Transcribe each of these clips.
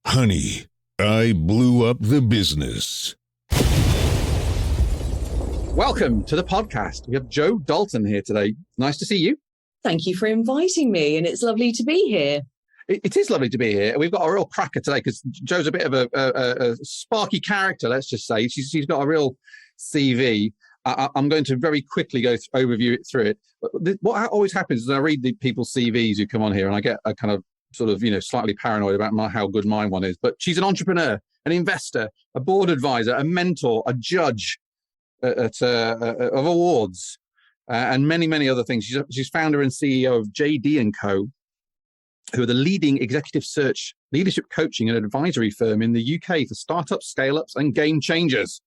Honey, I blew up the business. Welcome to the podcast. We have Joe Dalton here today. Nice to see you. Thank you for inviting me, and it's lovely to be here. It is lovely to be here. We've got a real cracker today because Joe's a bit of a sparky character, let's just say. She's got a real CV. I'm going to very quickly overview it through it. But what always happens is I read the people's CVs who come on here and I get a kind of sort of, slightly paranoid about how good my one is. But she's an entrepreneur, an investor, a board advisor, a mentor, a judge of awards, and many, many other things. She's founder and CEO of JD & Co., who are the leading executive search, leadership coaching and advisory firm in the UK for startups, scale-ups, and game changers.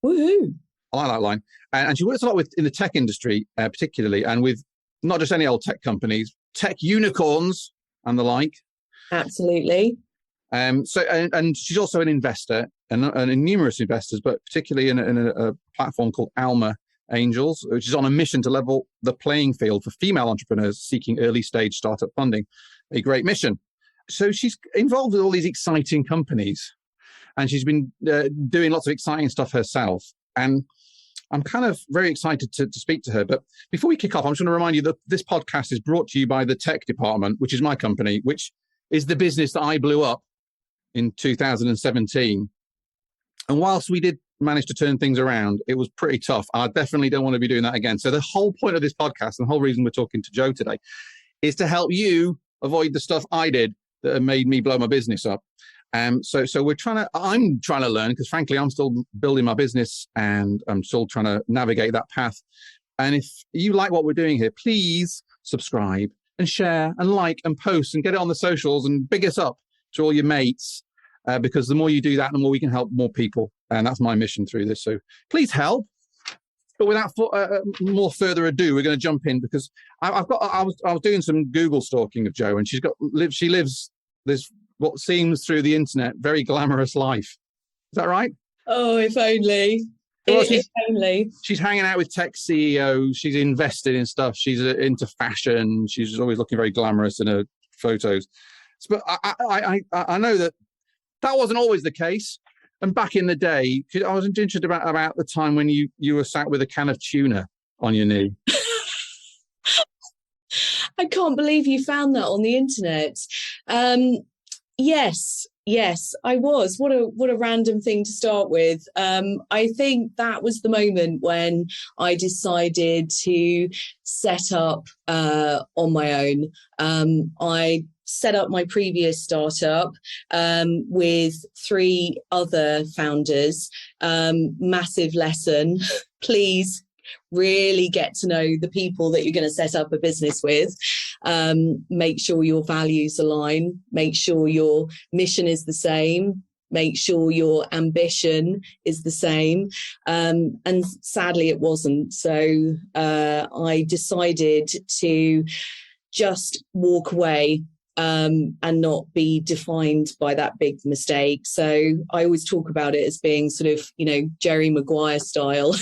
Woohoo! I like that line. And she works a lot in the tech industry, particularly, and with not just any old tech companies, tech unicorns and the like. Absolutely. And she's also an investor, and in numerous investors, but particularly in a platform called Alma Angels, which is on a mission to level the playing field for female entrepreneurs seeking early stage startup funding. A great mission. So she's involved with all these exciting companies, and she's been doing lots of exciting stuff herself. And I'm kind of very excited to speak to her. But before we kick off, I'm just going to remind you that this podcast is brought to you by the Tech Department, which is my company, which is the business that I blew up in 2017. And whilst we did manage to turn things around, it was pretty tough. I definitely don't want to be doing that again. So the whole point of this podcast and the whole reason we're talking to Joe today is to help you avoid the stuff I did that have made me blow my business up. So I'm trying to learn, because frankly, I'm still building my business and I'm still trying to navigate that path. And if you like what we're doing here, please subscribe and share and like and post and get it on the socials and big us up to all your mates, because the more you do that, the more we can help more people. And that's my mission through this. So please help. But without more further ado, we're going to jump in, because I was doing some Google stalking of Joe, and she lives this what seems through the internet very glamorous life. Is that right? Oh, if only. Well, if only. She's hanging out with tech CEOs. She's invested in stuff. She's into fashion. She's always looking very glamorous in her photos. But I know that wasn't always the case. And back in the day, I was interested about the time when you were sat with a can of tuna on your knee. I can't believe you found that on the internet. Yes, I was. What a random thing to start with. I think that was the moment when I decided to set up on my own. I set up my previous startup with 3 other founders. Massive lesson. Please really get to know the people that you're going to set up a business with. Make sure your values align. Make sure your mission is the same. Make sure your ambition is the same. And sadly, it wasn't. So I decided to just walk away and not be defined by that big mistake. So I always talk about it as being sort of, Jerry Maguire style.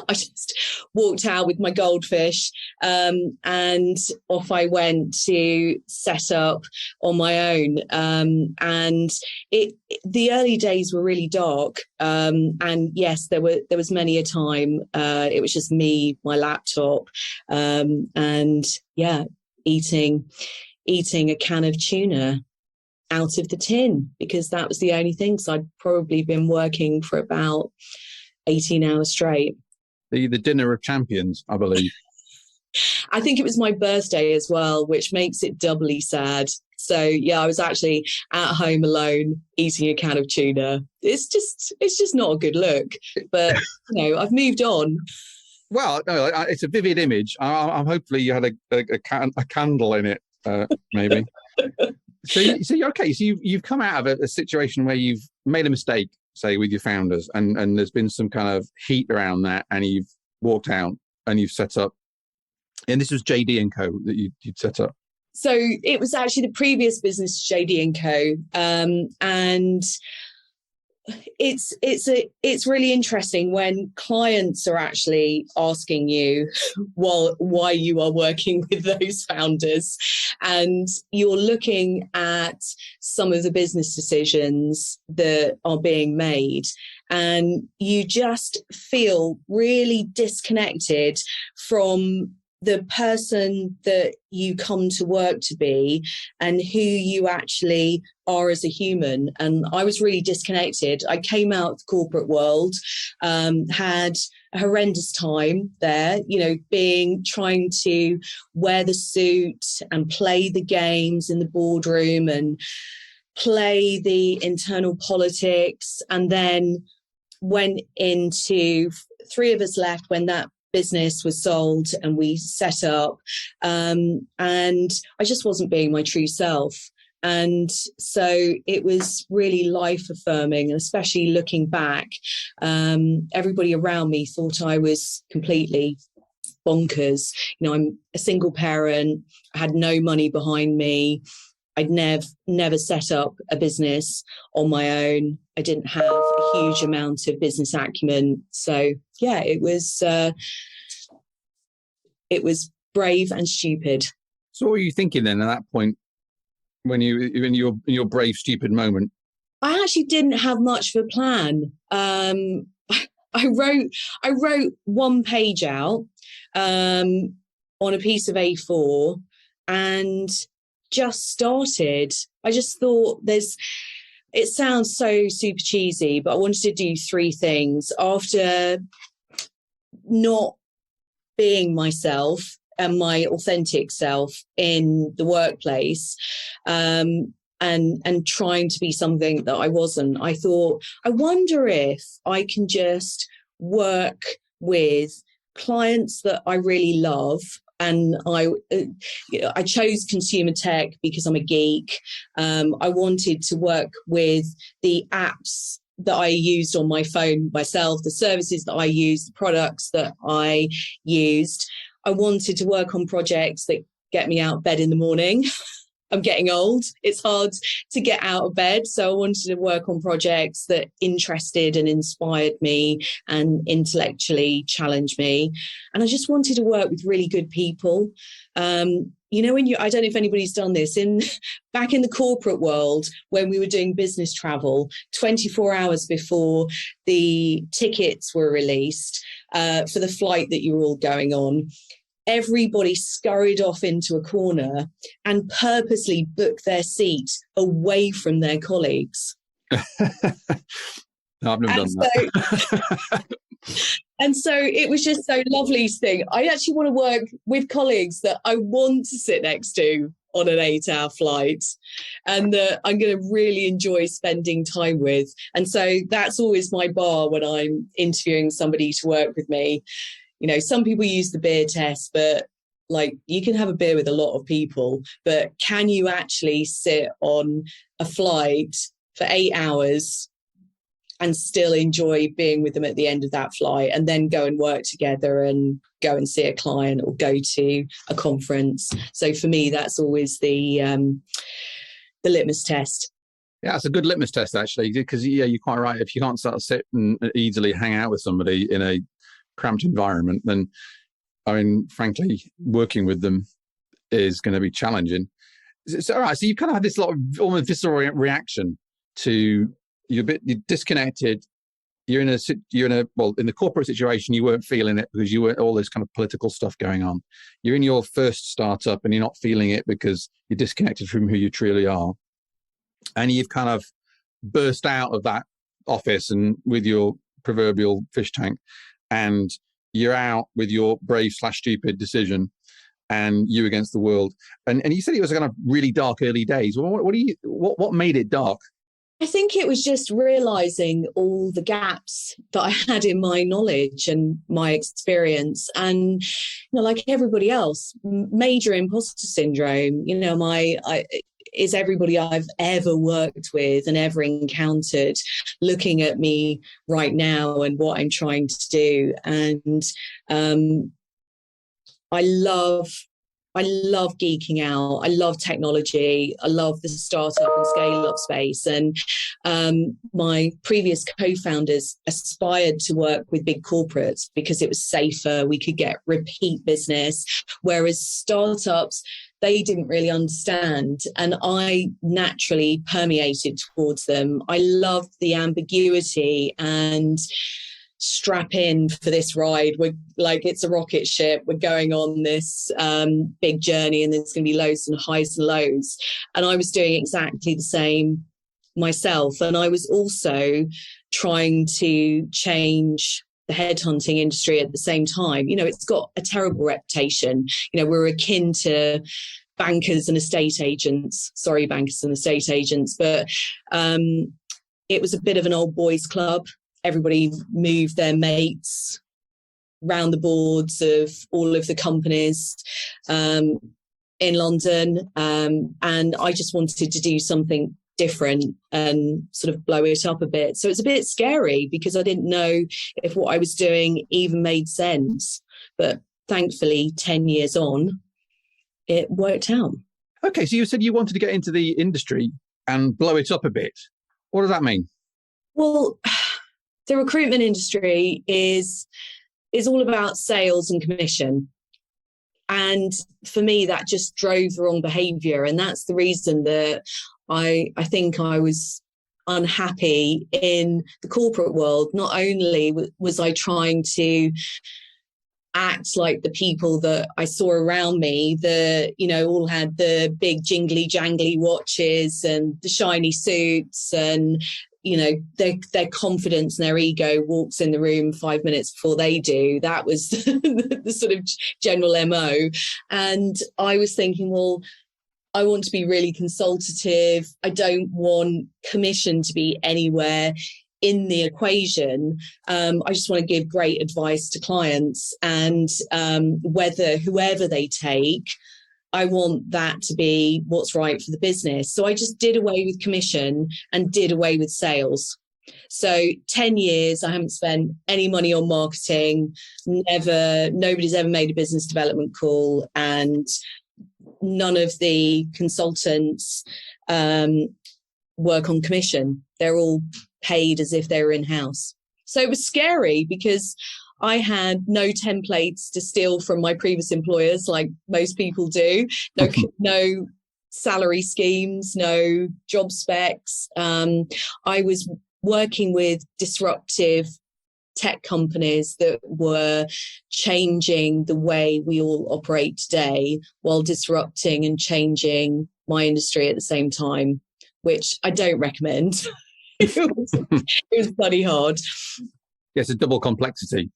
I just walked out with my goldfish and off I went to set up on my own. And the early days were really dark. And yes, there was many a time. It was just me, my laptop, and eating a can of tuna out of the tin, because that was the only thing. So I'd probably been working for about 18 hours straight. The dinner of champions, I believe. I think it was my birthday as well, which makes it doubly sad. So yeah, I was actually at home alone eating a can of tuna. It's just not a good look, but I've moved on. Well, no, it's a vivid image. I'm hopefully you had a candle in it, maybe. So okay. So you've come out of a situation where you've made a mistake, say, with your founders, and there's been some kind of heat around that, and you've walked out and you've set up, and this was JD & Co. that you'd set up. So it was actually the previous business, JD & Co. And it's really interesting when clients are actually asking you why you are working with those founders, and you're looking at some of the business decisions that are being made, and you just feel really disconnected from the person that you come to work to be and who you actually are as a human. And I was really disconnected. I came out of the corporate world, had a horrendous time there, trying to wear the suit and play the games in the boardroom and play the internal politics, and then went into, three of us left when that business was sold and we set up, and I just wasn't being my true self. And so it was really life affirming, and especially looking back, everybody around me thought I was completely bonkers. I'm a single parent, I had no money behind me, I'd never set up a business on my own, I didn't have a huge amount of business acumen. So yeah, it was brave and stupid. So what were you thinking then at that point, when you in your brave, stupid moment? I actually didn't have much of a plan. I wrote one page out on a piece of A4 and just started. I just thought it sounds so super cheesy, but I wanted to do three things after not being myself and my authentic self in the workplace, and trying to be something that I wasn't. I thought, I wonder if I can just work with clients that I really love. And I chose consumer tech because I'm a geek. I wanted to work with the apps that I used on my phone myself, the services that I used, the products that I used. I wanted to work on projects that get me out of bed in the morning. I'm getting old. It's hard to get out of bed. So I wanted to work on projects that interested and inspired me and intellectually challenged me. And I just wanted to work with really good people. I don't know if anybody's done this, back in the corporate world, when we were doing business travel, 24 hours before the tickets were released for the flight that you were all going on, everybody scurried off into a corner and purposely booked their seat away from their colleagues. No, I've never done that. And so it was just so lovely to think, I actually want to work with colleagues that I want to sit next to on an 8-hour flight and that I'm going to really enjoy spending time with. And so that's always my bar when I'm interviewing somebody to work with me. Some people use the beer test, but you can have a beer with a lot of people, but can you actually sit on a flight for 8 hours and still enjoy being with them at the end of that flight, and then go and work together and go and see a client or go to a conference? So for me, that's always the litmus test. Yeah, it's a good litmus test, actually, because you're quite right. If you can't start to sit and easily hang out with somebody in a cramped environment, then, frankly, working with them is going to be challenging. So, all right, so you kind of had this lot of almost visceral reaction to, you're disconnected. You're in the corporate situation, you weren't feeling it because you weren't all this kind of political stuff going on. You're in your first startup and you're not feeling it because you're disconnected from who you truly are. And you've kind of burst out of that office and with your proverbial fish tank, and you're out with your brave/stupid decision and you against the world. And you said it was kind of really dark early days. What made it dark? I think it was just realizing all the gaps that I had in my knowledge and my experience. And, like everybody else, major imposter syndrome, is everybody I've ever worked with and ever encountered looking at me right now and what I'm trying to do. And I love I love geeking out. I love technology. I love the startup and scale up space. And my previous co-founders aspired to work with big corporates because it was safer. We could get repeat business, whereas startups, they didn't really understand. And I naturally permeated towards them. I loved the ambiguity and strap in for this ride. We're like, it's a rocket ship. We're going on this big journey, and there's going to be loads and highs and lows. And I was doing exactly the same myself. And I was also trying to change the headhunting industry at the same time. You know, it's got a terrible reputation. You know, we're akin to bankers and estate agents. Sorry, bankers and estate agents. But it was a bit of an old boys club. Everybody moved their mates round the boards of all of the companies in London. And I just wanted to do something different and sort of blow it up a bit. So it's a bit scary because I didn't know if what I was doing even made sense. But thankfully, 10 years on, it worked out. Okay, so you said you wanted to get into the industry and blow it up a bit. What does that mean? Well, the recruitment industry is all about sales and commission. And for me, that just drove the wrong behavior. And that's the reason that I think I was unhappy in the corporate world. Not only was I trying to act like the people that I saw around me, that, you know, all had the big jingly jangly watches and the shiny suits, and, you know, their confidence and their ego walks in the room 5 minutes before they do. That was the sort of general MO. And I was thinking, well, I want to be really consultative. I don't want commission to be anywhere in the equation. I just want to give great advice to clients, and whoever they take, I want that to be what's right for the business. So I just did away with commission and did away with sales. So 10 years, I haven't spent any money on marketing. Nobody's ever made a business development call, and none of the consultants work on commission. They're all paid as if they were in-house. So it was scary because I had no templates to steal from my previous employers, like most people do. No salary schemes, no job specs. I was working with disruptive tech companies that were changing the way we all operate today, while disrupting and changing my industry at the same time, which I don't recommend. It was bloody hard. Yes, a double complexity.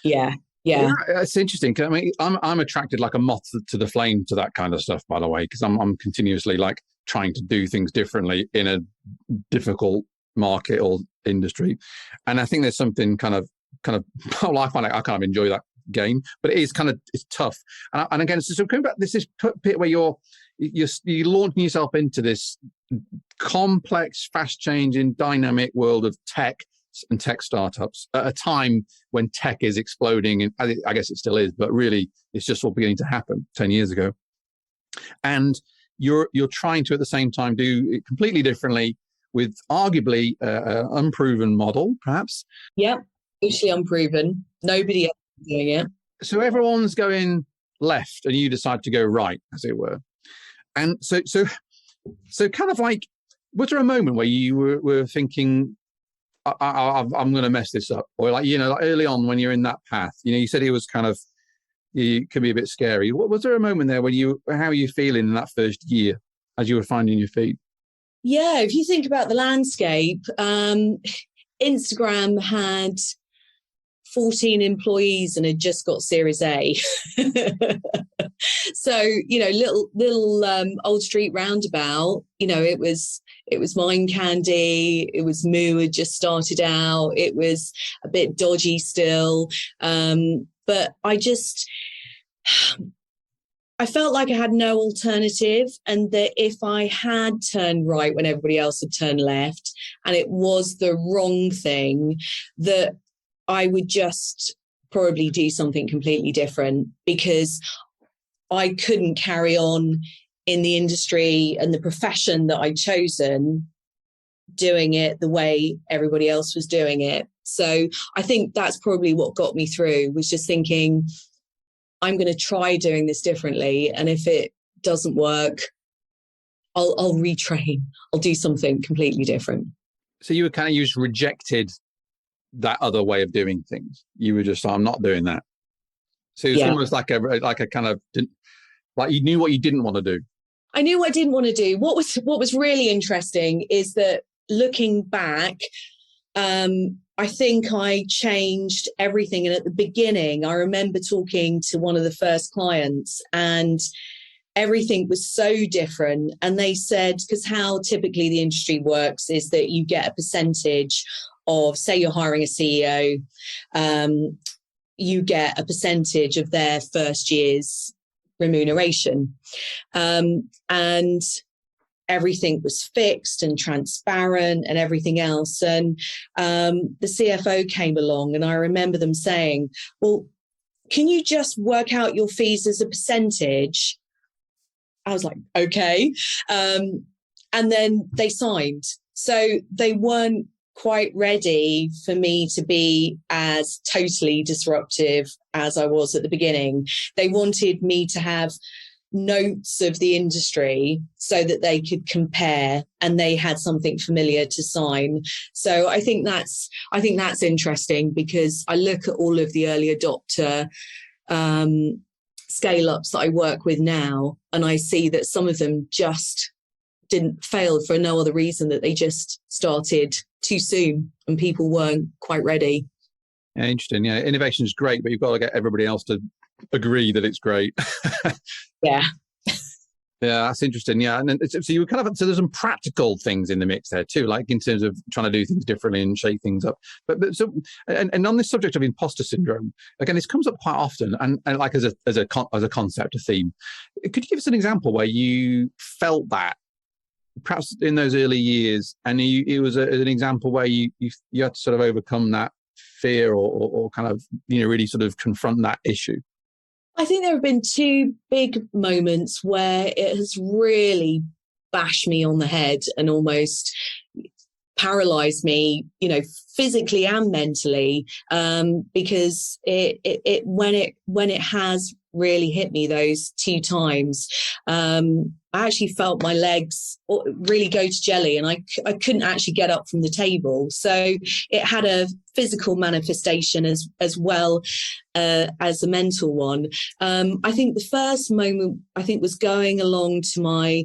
Yeah. It's interesting. I mean, I'm attracted like a moth to the flame to that kind of stuff, by the way, because I'm continuously like trying to do things differently in a difficult market or industry. And I think there's something kind of well, I find I kind of enjoy that game, but it's tough. And again, so coming back, this is bit where you're launching yourself into this complex, fast changing, dynamic world of tech and tech startups at a time when tech is exploding, and I guess it still is, but really it's just all beginning to happen 10 years ago. And you're trying to at the same time do it completely differently with arguably an unproven model, perhaps. Yeah, totally unproven. Nobody else is doing it. So everyone's going left, and you decide to go right, as it were. And so kind of like, was there a moment where you were thinking, I'm going to mess this up? Or like, like early on when you're in that path, you said it was it can be a bit scary. Was there a moment there when how are you feeling in that first year as you were finding your feet? Yeah, if you think about the landscape, Instagram had 14 employees and had just got Series A. So, little old street roundabout, it was Mind Candy. It was Moo had just started out. It was a bit dodgy still. But I felt like I had no alternative, and that if I had turned right when everybody else had turned left, and it was the wrong thing, that I would just probably do something completely different, because I couldn't carry on in the industry and the profession that I'd chosen doing it the way everybody else was doing it. So I think that's probably what got me through, was just thinking, I'm going to try doing this differently. And if it doesn't work, I'll retrain. I'll do something completely different. So you just rejected that other way of doing things. You were just, I'm not doing that. So it was almost like a kind of, like you knew what you didn't want to do. I knew what I didn't want to do. What was really interesting is that looking back, I think I changed everything. And at the beginning, I remember talking to one of the first clients, and everything was so different. And they said, because how typically the industry works is that you get a percentage of, say you're hiring a CEO, you get a percentage of their first year's remuneration. And everything was fixed and transparent and everything else. And the CFO came along, and I remember them saying, well, can you just work out your fees as a percentage? I was like, okay. And then they signed. So they weren't quite ready for me to be as totally disruptive as I was at the beginning. They wanted me to have notes of the industry so that they could compare, and they had something familiar to sign. So I think that's interesting, because I look at all of the early adopter scale-ups that I work with now, and I see that some of them just didn't fail for no other reason that they just started too soon and people weren't quite ready. Yeah, interesting. Yeah, innovation is great, but you've got to get everybody else to agree that it's great. Yeah. Yeah, that's interesting. Yeah, and then, so you were so there's some practical things in the mix there too, like in terms of trying to do things differently and shake things up. But so, and on this subject of imposter syndrome, again, this comes up quite often, and like as a concept, a theme. Could you give us an example where you felt that, perhaps in those early years, and it was an example where you had to sort of overcome that fear or kind of really sort of confront that issue? I think there have been two big moments where it has really bashed me on the head and almost paralyzed me, physically and mentally, because when it has really hit me those two times, I actually felt my legs really go to jelly, and I couldn't actually get up from the table. So it had a physical manifestation as well as a mental one. I think the first moment, was going along to my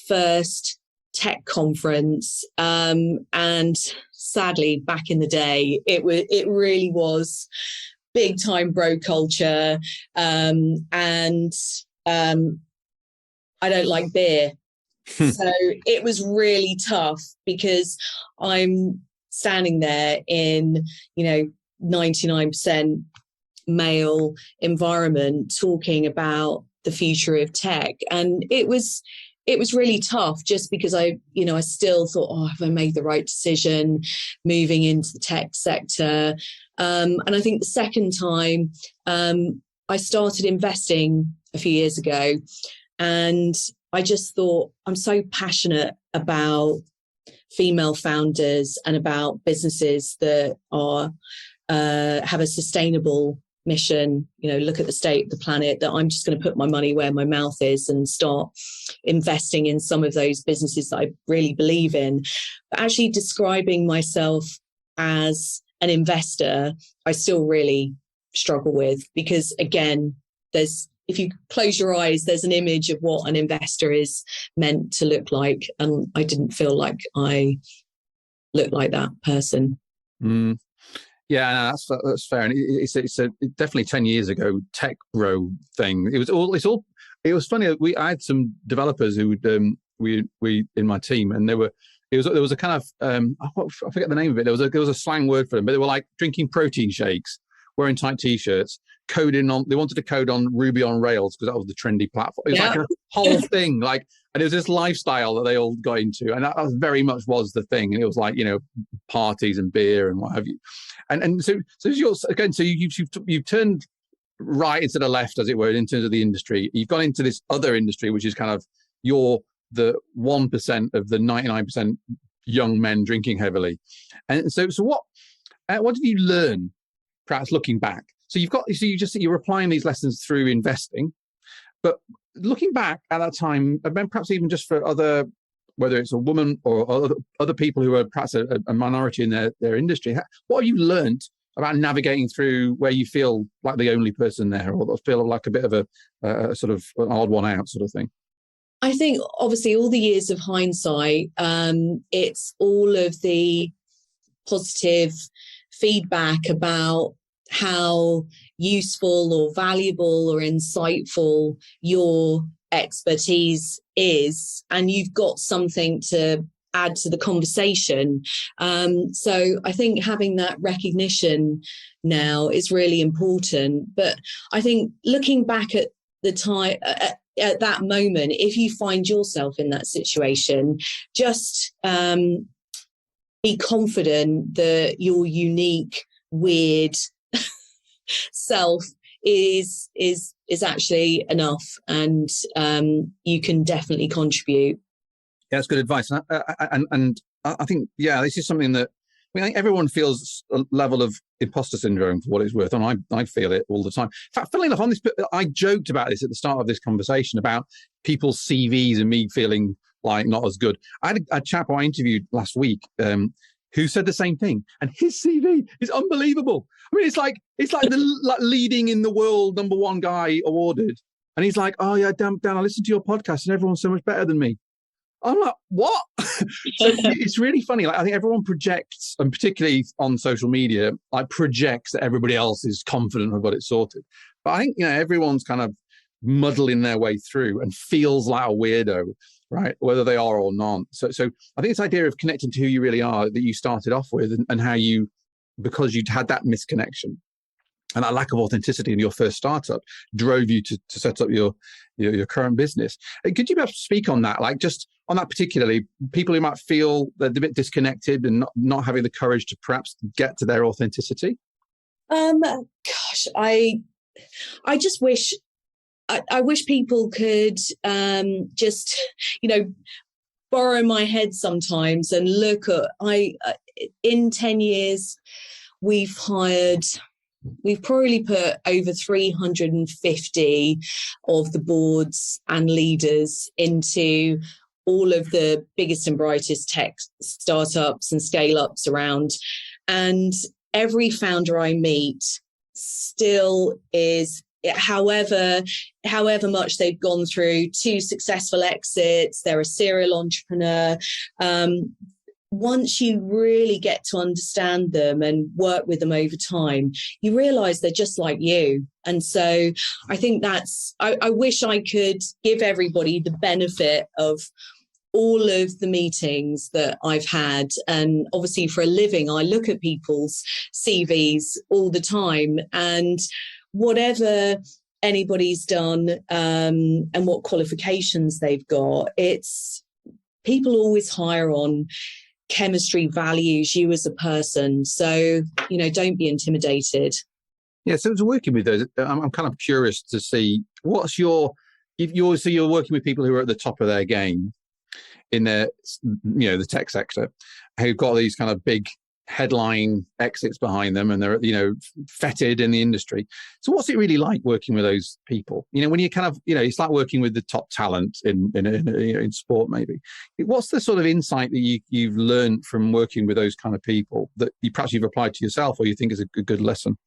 first tech conference, and sadly, back in the day, it really was big time bro culture, and I don't like beer. So it was really tough, because I'm standing there in 99% male environment talking about the future of tech, and it was really tough, just because I still thought, have I made the right decision moving into the tech sector? And I think the second time, I started investing a few years ago, and I just thought, I'm so passionate about female founders and about businesses that are have a sustainable mission, look at the state of the planet, that I'm just going to put my money where my mouth is and start investing in some of those businesses that I really believe in. But actually describing myself as an investor, I still really struggle with, because again, if you close your eyes, there's an image of what an investor is meant to look like, and I didn't feel like I looked like that person. Mm. Yeah, no, that's fair. And it's definitely 10 years ago, tech bro thing. It was funny. I had some developers who we in my team, and there was a kind of I forget the name of it. There was a slang word for them, but they were like drinking protein shakes, wearing tight t-shirts, coding on. They wanted to code on Ruby on Rails because that was the trendy platform. It was like a whole thing, like, and it was this lifestyle that they all got into, and that very much was the thing. And it was like parties and beer and what have you. And so you've turned right into the left, as it were, in terms of the industry. You've gone into this other industry, which is kind of you're the 1% of the 99% young men drinking heavily. And so what did you learn, perhaps looking back? So you're applying these lessons through investing, but looking back at that time, and then perhaps even just for other, whether it's a woman or other people who are perhaps a minority in their industry, what have you learned about navigating through where you feel like the only person there, or feel like a bit of a sort of an odd one out sort of thing? I think obviously all the years of hindsight, it's all of the positive feedback about how useful or valuable or insightful your expertise is, and you've got something to add to the conversation. So I think having that recognition now is really important. But I think looking back at the time, at that moment, if you find yourself in that situation, just be confident that your unique, weird self is actually enough, and you can definitely contribute. Yeah, that's good advice. And I think, this is something that I think everyone feels a level of imposter syndrome, for what it's worth, and I feel it all the time. In fact, funnily enough, on this, I joked about this at the start of this conversation about people's CVs and me feeling like not as good. I had a chap I interviewed last week who said the same thing, and his CV is unbelievable. I mean, it's like the leading in the world #1 guy awarded, and he's like, "Oh yeah, Dan, I listened to your podcast, and everyone's so much better than me." I'm like, what? So it's really funny. Like, I think everyone projects, and particularly on social media, like projects that everybody else is confident of got it sorted. But I think, everyone's kind of muddling their way through and feels like a weirdo, right? Whether they are or not. So I think this idea of connecting to who you really are that you started off with, and how you, because you'd had that misconnection and that lack of authenticity in your first startup, drove you to set up your current business. Could you perhaps speak on that? Like, just on that particularly, people who might feel they're a bit disconnected and not having the courage to perhaps get to their authenticity? Gosh, I just wish, I wish people could just, borrow my head sometimes and look at, in 10 years, we've probably put over 350 of the boards and leaders into all of the biggest and brightest tech startups and scale-ups around. And every founder I meet still is, however much they've gone through 2 successful exits, they're a serial entrepreneur. Once you really get to understand them and work with them over time, you realize they're just like you. And so I think I wish I could give everybody the benefit of all of the meetings that I've had. And obviously for a living, I look at people's CVs all the time, and whatever anybody's done and what qualifications they've got, it's people always hire on chemistry, values, you as a person. So, don't be intimidated. Yeah, so working with those, I'm kind of curious to see what's you're working with people who are at the top of their game in their, the tech sector, who've got these kind of big headline exits behind them, and they're, feted in the industry. So what's it really like working with those people? When you kind of, it's like working with the top talent in sport, maybe. What's the sort of insight that you've learned from working with those kind of people that you've applied to yourself, or you think is a good lesson?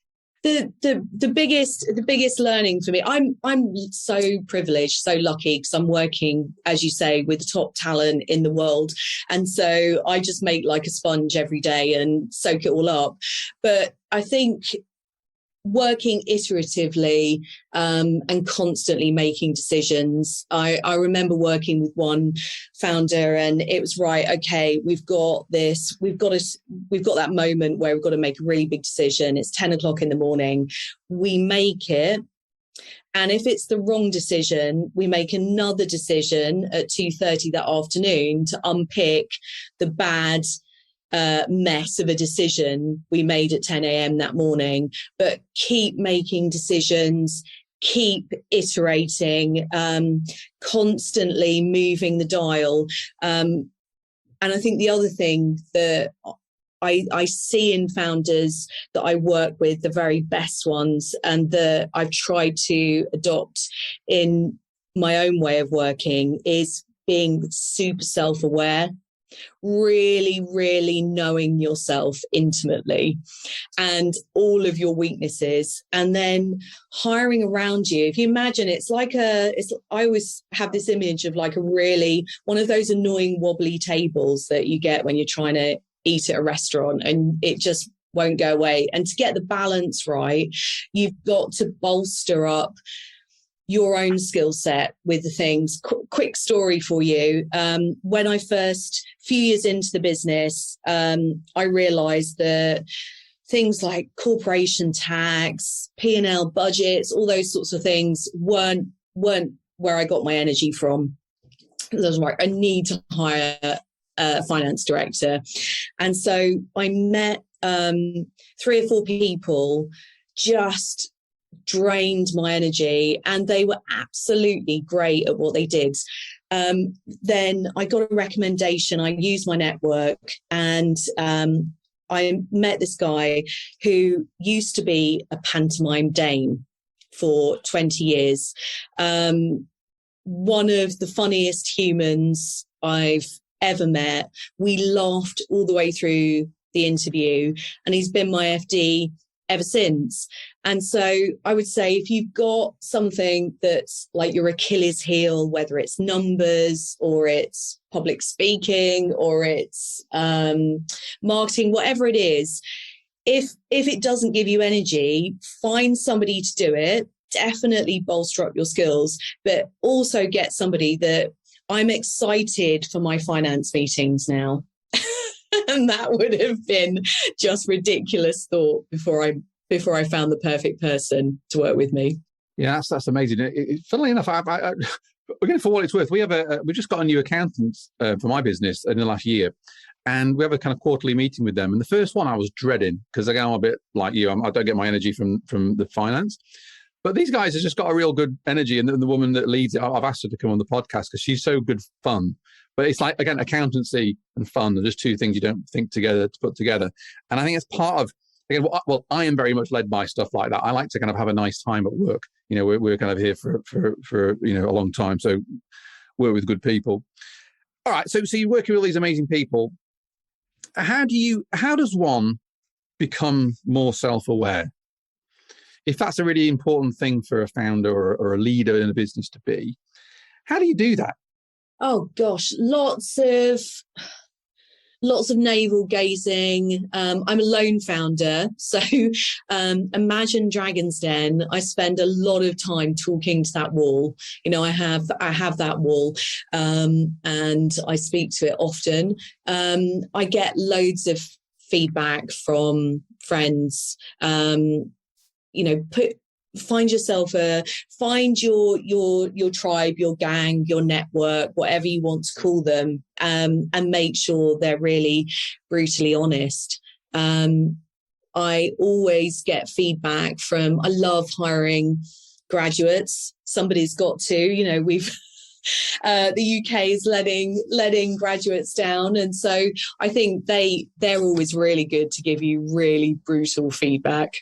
The biggest learning for me, I'm so privileged, so lucky, because I'm working, as you say, with the top talent in the world, and so I just make like a sponge every day and soak it all up. But I think working iteratively and constantly making decisions. I remember working with one founder, and it was right. Okay, we've got this. We've got that moment where we've got to make a really big decision. It's 10 o'clock in the morning. We make it. And if it's the wrong decision, we make another decision at 2:30 that afternoon to unpick the bad mess of a decision we made at 10 a.m. that morning, but keep making decisions, keep iterating, constantly moving the dial. And I think the other thing that I see in founders that I work with, the very best ones, and that I've tried to adopt in my own way of working, is being super self-aware, really, really knowing yourself intimately and all of your weaknesses, and then hiring around you. If you imagine, I always have this image of like one of those annoying wobbly tables that you get when you're trying to eat at a restaurant and it just won't go away. And to get the balance right, you've got to bolster up your own skill set with the things. Quick story for you. When I first, few years into the business, I realized that things like corporation tax, P&L budgets, all those sorts of things weren't where I got my energy from. I was like, I need to hire a finance director. And so I met 3 or 4 people, just drained my energy, and they were absolutely great at what they did. Then I got a recommendation. I used my network, and I met this guy who used to be a pantomime dame for 20 years. One of the funniest humans I've ever met. We laughed all the way through the interview, and he's been my FD ever since. And so I would say, if you've got something that's like your Achilles heel, whether it's numbers or it's public speaking or it's marketing, whatever it is, if it doesn't give you energy, find somebody to do it. Definitely bolster up your skills, but also get somebody that, I'm excited for my finance meetings now. And that would have been just ridiculous thought before I found the perfect person to work with me. Yeah, that's amazing. Funnily enough, again, for what it's worth, we've just got a new accountant for my business in the last year, and we have a kind of quarterly meeting with them. And the first one I was dreading, because again, I'm a bit like you. I don't get my energy from the finance. But these guys have just got a real good energy, and the woman that leads it, I've asked her to come on the podcast because she's so good fun. But it's like, again, accountancy and fun are just two things you don't think together to put together. And I think it's part of, again, well, I am very much led by stuff like that. I like to kind of have a nice time at work. You know, we're kind of here for a long time, so work with good people. All right, so you're working with all these amazing people. How does one become more self-aware? If that's a really important thing for a founder or a leader in a business to be, how do you do that? Oh gosh, lots of navel gazing. I'm a lone founder, so imagine Dragon's Den. I spend a lot of time talking to that wall. You know, I have that wall, and I speak to it often. I get loads of feedback from friends. You know, find your tribe, your gang, your network, whatever you want to call them, and make sure they're really brutally honest. I always get feedback from, I love hiring graduates. Somebody's got to, you know, we've the UK is letting graduates down, and so I think they're always really good to give you really brutal feedback.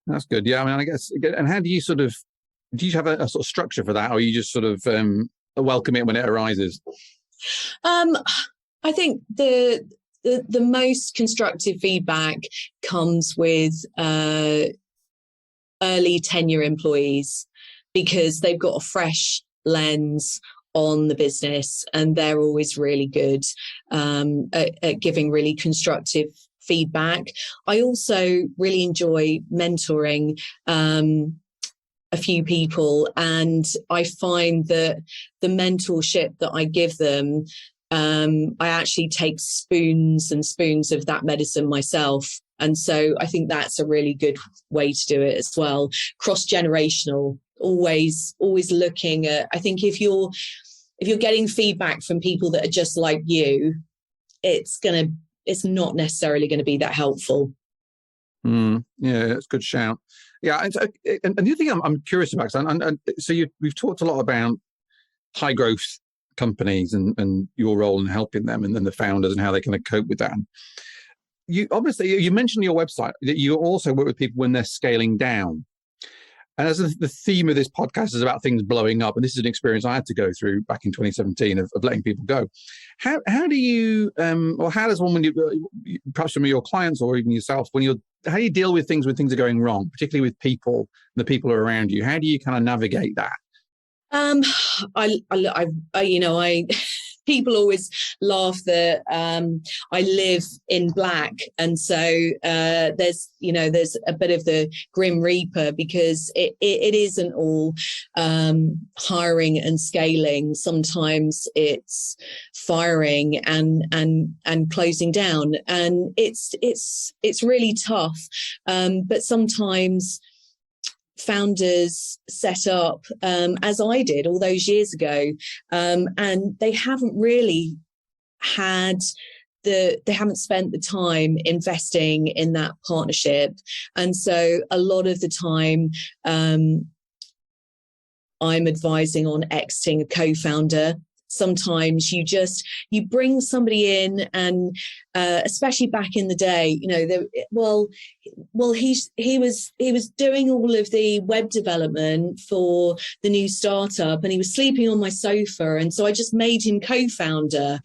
That's good. Yeah, I mean, I guess. And how do you have a sort of structure for that, or you just sort of welcome it when it arises? I think the most constructive feedback comes with early tenure employees, because they've got a fresh lens on the business, and they're always really good at giving really constructive feedback. I also really enjoy mentoring a few people, and I find that the mentorship that I give them, I actually take spoons and spoons of that medicine myself. And so I think that's a really good way to do it as well. Cross-generational, always looking at, I think if you're getting feedback from people that are just like you, it's going it's not necessarily going to be that helpful. Yeah, that's a good shout. Yeah, and the other thing I'm curious about, so we've talked a lot about high growth companies and your role in helping them, and then the founders and how they kind of cope with that. You mentioned on your website that you also work with people when they're scaling down. And as the theme of this podcast is about things blowing up, and this is an experience I had to go through back in 2017 of letting people go. How do you, or how does one, when you, perhaps some of your clients or even yourself, how do you deal with things when things are going wrong, particularly with people, the people who are around you? How do you kind of navigate that? People always laugh that I live in black, and so there's a bit of the grim reaper, because it isn't all hiring and scaling. Sometimes it's firing and closing down, and it's really tough. But sometimes founders set up as I did all those years ago, and they haven't really they haven't spent the time investing in that partnership. And so a lot of the time I'm advising on exiting a co-founder. Sometimes you bring somebody in, and especially back in the day, he was doing all of the web development for the new startup, and he was sleeping on my sofa, and so I just made him co-founder.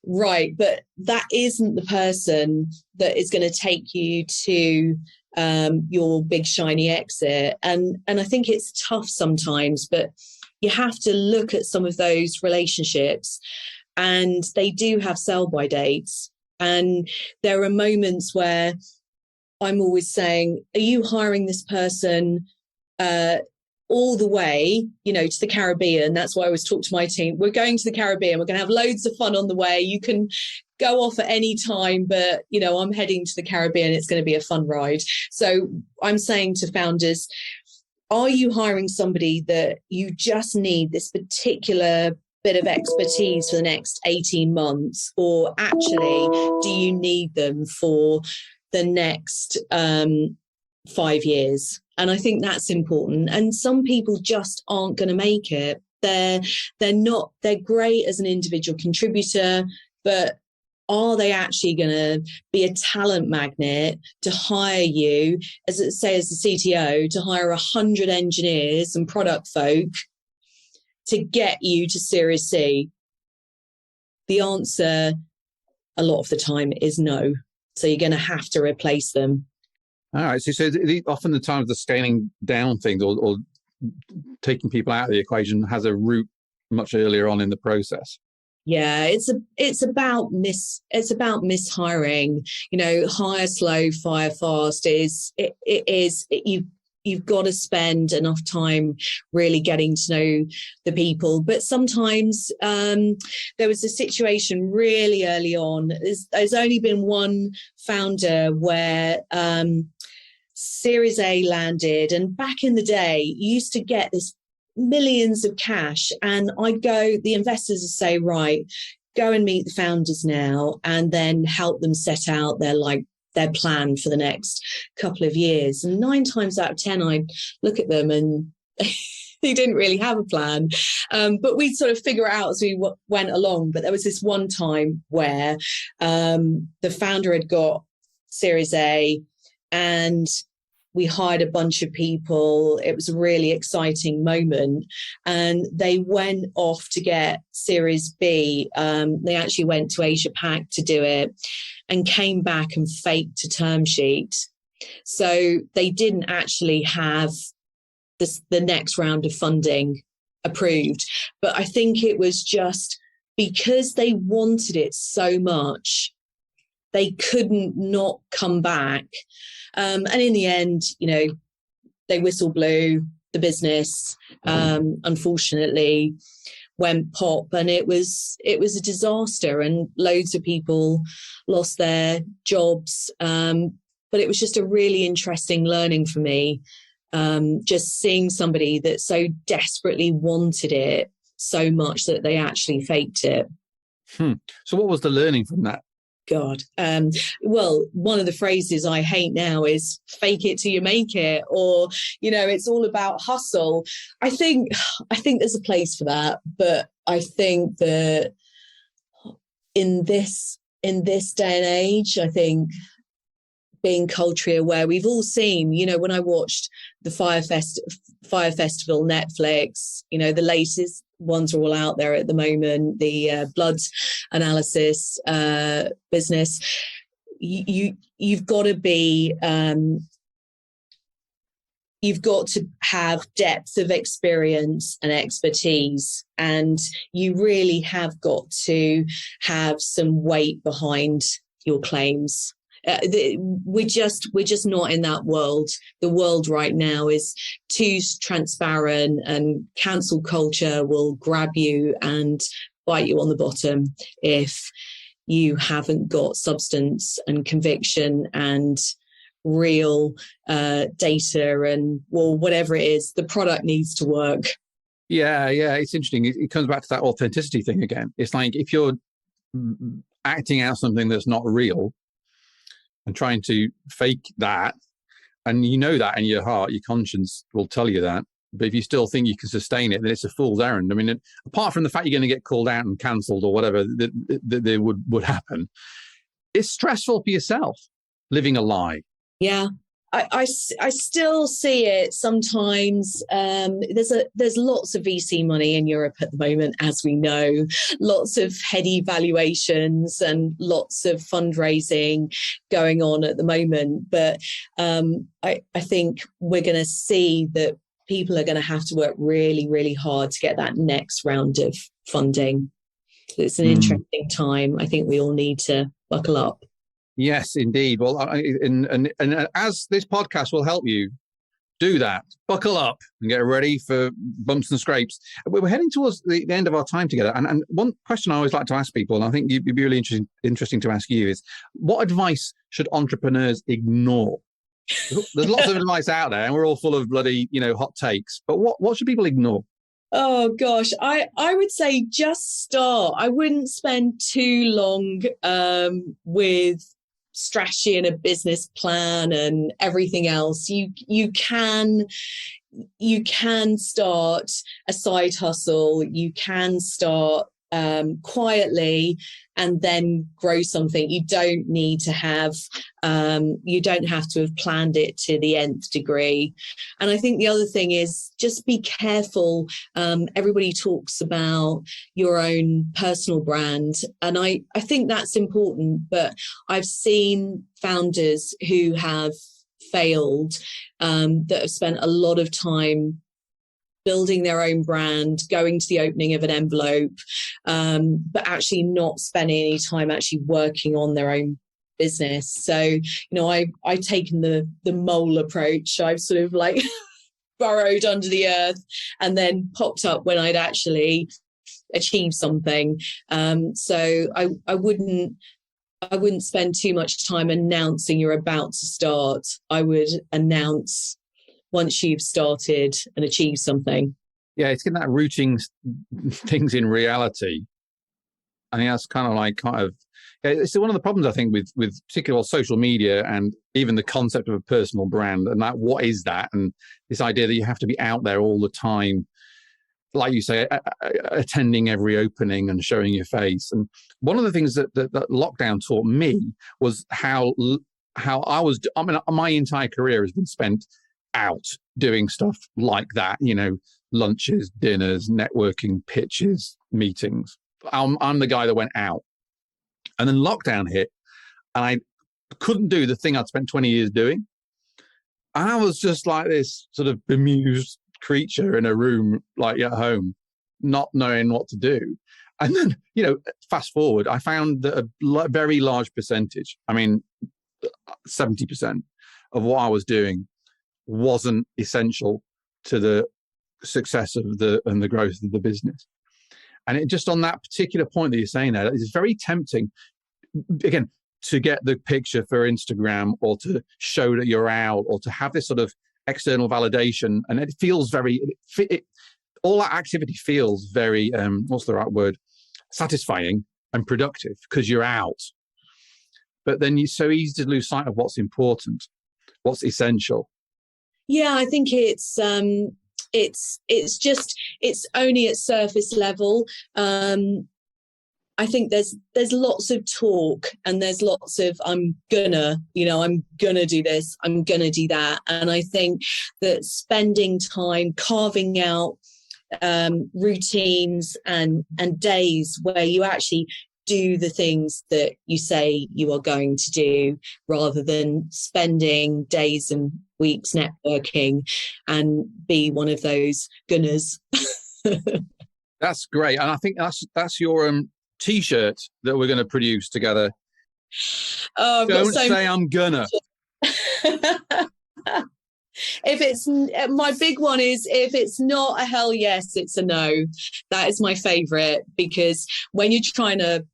Right, but that isn't the person that is going to take you to your big shiny exit, and I think it's tough sometimes, but you have to look at some of those relationships, and they do have sell-by dates. And there are moments where I'm always saying, are you hiring this person all the way, to the Caribbean? That's why I always talk to my team. We're going to the Caribbean. We're going to have loads of fun on the way. You can go off at any time, but, I'm heading to the Caribbean. It's going to be a fun ride. So I'm saying to founders, are you hiring somebody that you just need this particular bit of expertise for the next 18 months? Or actually, do you need them for the next 5 years? And I think that's important. And some people just aren't going to make it. They're great as an individual contributor, but are they actually going to be a talent magnet to hire you, as the CTO, to hire 100 engineers and product folk to get you to Series C? The answer a lot of the time is no. So you're going to have to replace them. All right. So often the times the scaling down thing or taking people out of the equation has a root much earlier on in the process. Yeah, it's about mishiring. Hire slow, fire fast. You've got to spend enough time really getting to know the people. But sometimes there was a situation really early on. There's only been one founder where Series A landed, and back in the day, you used to get this millions of cash, and the investors would say, right, go and meet the founders now, and then help them set out their plan for the next couple of years. And 9 times out of 10, I'd look at them and they didn't really have a plan. But we'd sort of figure it out as we went along. But there was this one time where the founder had got Series A, and we hired a bunch of people. It was a really exciting moment. And they went off to get Series B. They actually went to Asia Pac to do it and came back and faked a term sheet. So they didn't actually have the next round of funding approved. But I think it was just because they wanted it so much, they couldn't not come back. And in the end, they whistle blew. The business, unfortunately, went pop, and it was a disaster, and loads of people lost their jobs. But it was just a really interesting learning for me, just seeing somebody that so desperately wanted it so much that they actually faked it. So what was the learning from that God. Well, one of the phrases I hate now is fake it till you make it, or, it's all about hustle. I think there's a place for that, but I think that in this day and age, I think being culturally aware, we've all seen, when I watched the Fire Festival Netflix, the latest ones are all out there at the moment, the blood analysis business. You've got to be you've got to have depth of experience and expertise, and you really have got to have some weight behind your claims. We're just not in that world. The world right now is too transparent, and cancel culture will grab you and bite you on the bottom if you haven't got substance and conviction and real data and, well, whatever it is, the product needs to work. Yeah, it's interesting. It comes back to that authenticity thing again. It's like if you're acting out something that's not real and trying to fake that, and that in your heart, your conscience will tell you that. But if you still think you can sustain it, then it's a fool's errand. I mean, apart from the fact you're going to get called out and cancelled or whatever that would happen, it's stressful for yourself living a lie. Yeah. I still see it sometimes. There's lots of VC money in Europe at the moment, as we know, lots of heady valuations and lots of fundraising going on at the moment. But I think we're going to see that people are going to have to work really, really hard to get that next round of funding. It's an interesting time. I think we all need to buckle up. Yes, indeed. Well, and as this podcast will help you do that, buckle up and get ready for bumps and scrapes. We're heading towards the end of our time together. And one question I always like to ask people, and I think it'd be really interesting to ask you, is what advice should entrepreneurs ignore? There's lots of advice out there, and we're all full of bloody, hot takes. But what should people ignore? Oh, gosh, I would say just start. I wouldn't spend too long with strategy and a business plan and everything else. You can start a side hustle. You can start quietly and then grow something. You don't need to have you don't have to have planned it to the nth degree. And I think the other thing is just be careful. Everybody talks about your own personal brand, and I think that's important, but I've seen founders who have failed that have spent a lot of time building their own brand, going to the opening of an envelope, but actually not spending any time actually working on their own business. So, I've taken the mole approach. I've sort of like burrowed under the earth and then popped up when I'd actually achieved something. So I wouldn't spend too much time announcing you're about to start. I would announce once you've started and achieved something. Yeah, it's getting that rooting things in reality. I think that's it's one of the problems, I think, with particularly social media and even the concept of a personal brand, and that what is that, and this idea that you have to be out there all the time, like you say, attending every opening and showing your face. And one of the things that lockdown taught me was how my entire career has been spent out doing stuff like that, lunches, dinners, networking, pitches, meetings. I'm the guy that went out. And then lockdown hit and I couldn't do the thing I'd spent 20 years doing. And I was just like this sort of bemused creature in a room, like at home, not knowing what to do. And then, fast forward, I found that a very large percentage, 70% of what I was doing wasn't essential to the success of and the growth of the business. And it just on that particular point that you're saying there, it's very tempting, again, to get the picture for Instagram or to show that you're out or to have this sort of external validation. And it feels all that activity feels very, what's the right word? Satisfying and productive because you're out. but then it's so easy to lose sight of what's important, what's essential. Yeah, I think it's only at surface level. I think there's lots of talk and there's lots of I'm gonna do this, I'm gonna do that. And I think that spending time carving out routines and days where you actually do the things that you say you are going to do, rather than spending days and weeks networking and be one of those gunners. That's great. And I think that's your T-shirt that we're going to produce together. Oh, Don't say I'm gonna. If it's my big one is, if it's not a hell yes, it's a no. That is my favorite, because when you're trying to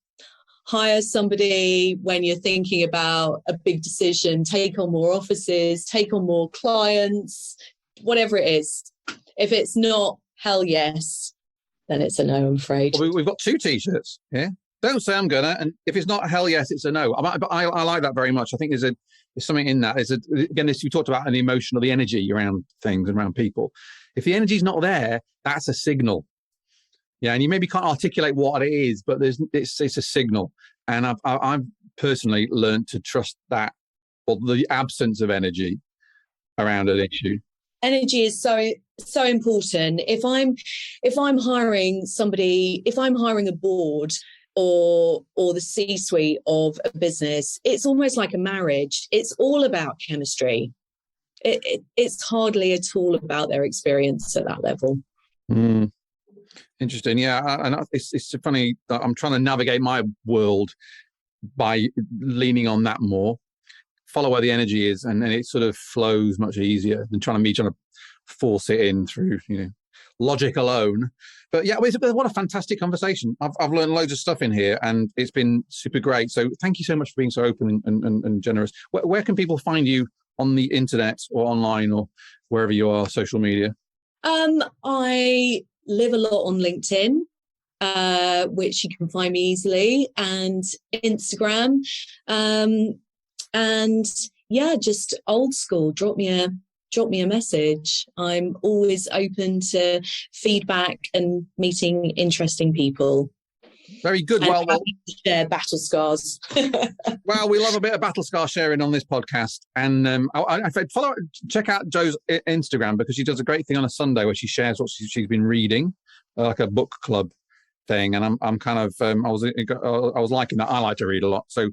hire somebody, when you're thinking about a big decision, take on more offices, take on more clients, whatever it is, if it's not hell yes, then it's a no, I'm afraid. Well, we've got 2 T-shirts. Yeah. Don't say I'm gonna, and if it's not a hell yes, it's a no. I like that very much. I think there's something in that. Again, we talked about the energy around things, around people. If the energy's not there, that's a signal. Yeah, and you maybe can't articulate what it is, but it's a signal. And I've personally learned to trust that, or the absence of energy around an issue. Energy is so important. If I'm hiring somebody, if I'm hiring a board or the C-suite of a business, it's almost like a marriage. It's all about chemistry. It's hardly at all about their experience at that level. Interesting. Yeah, and it's funny that I'm trying to navigate my world by leaning on that more. Follow where the energy is, and then it sort of flows much easier than trying to force it in through logic alone. But yeah, what a fantastic conversation. I've learned loads of stuff in here, and it's been super great. So thank you so much for being so open and generous. Where can people find you on the internet or online or wherever you are, social media? I live a lot on LinkedIn, which you can find me easily, and Instagram. And yeah, just old school. Drop me a message. I'm always open to feedback and meeting interesting people. Very good. And well, share battle scars. Well, we love a bit of battle scar sharing on this podcast. And check out Jo's Instagram, because she does a great thing on a Sunday where she shares what she's been reading, like a book club thing. And I'm kind of I was liking that. I like to read a lot, so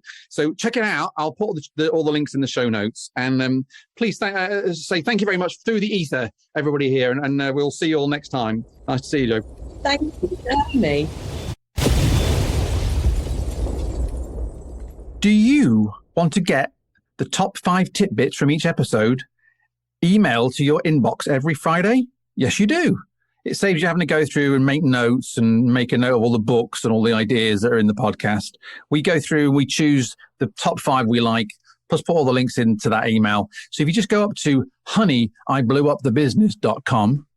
check it out. I'll put all the links in the show notes, and please say thank you very much through the ether, everybody here, and we'll see you all next time. Nice to see you, Jo. Thank you for having me. Do you want to get the top 5 tidbits from each episode emailed to your inbox every Friday? Yes, you do. It saves you having to go through and make notes and make a note of all the books and all the ideas that are in the podcast. We go through and we choose the top 5 we like, plus put all the links into that email. So if you just go up to honeyiblewupthebusiness.com,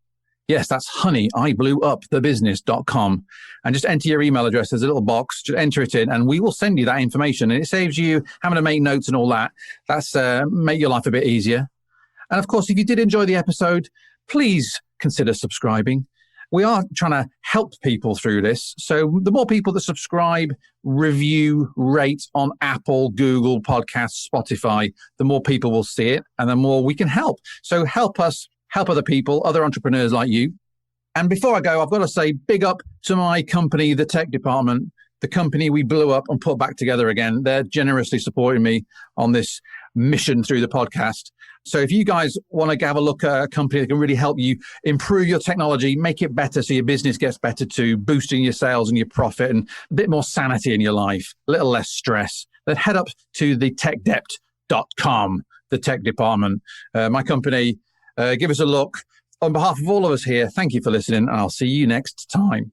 yes, that's honeyiblewupthebusiness.com, and just enter your email address. There's a little box, just enter it in, and we will send you that information. And it saves you having to make notes and all that. That's make your life a bit easier. And of course, if you did enjoy the episode, please consider subscribing. We are trying to help people through this. So the more people that subscribe, review, rate on Apple, Google Podcasts, Spotify, the more people will see it, and the more we can help. So help us help other people, other entrepreneurs like you. And before I go, I've got to say big up to my company, the tech department, the company we blew up and put back together again. They're generously supporting me on this mission through the podcast. So if you guys want to have a look at a company that can really help you improve your technology, make it better so your business gets better too, boosting your sales and your profit and a bit more sanity in your life, a little less stress, then head up to thetechdept.com, the tech department. My company, give us a look. On behalf of all of us here, thank you for listening, and I'll see you next time.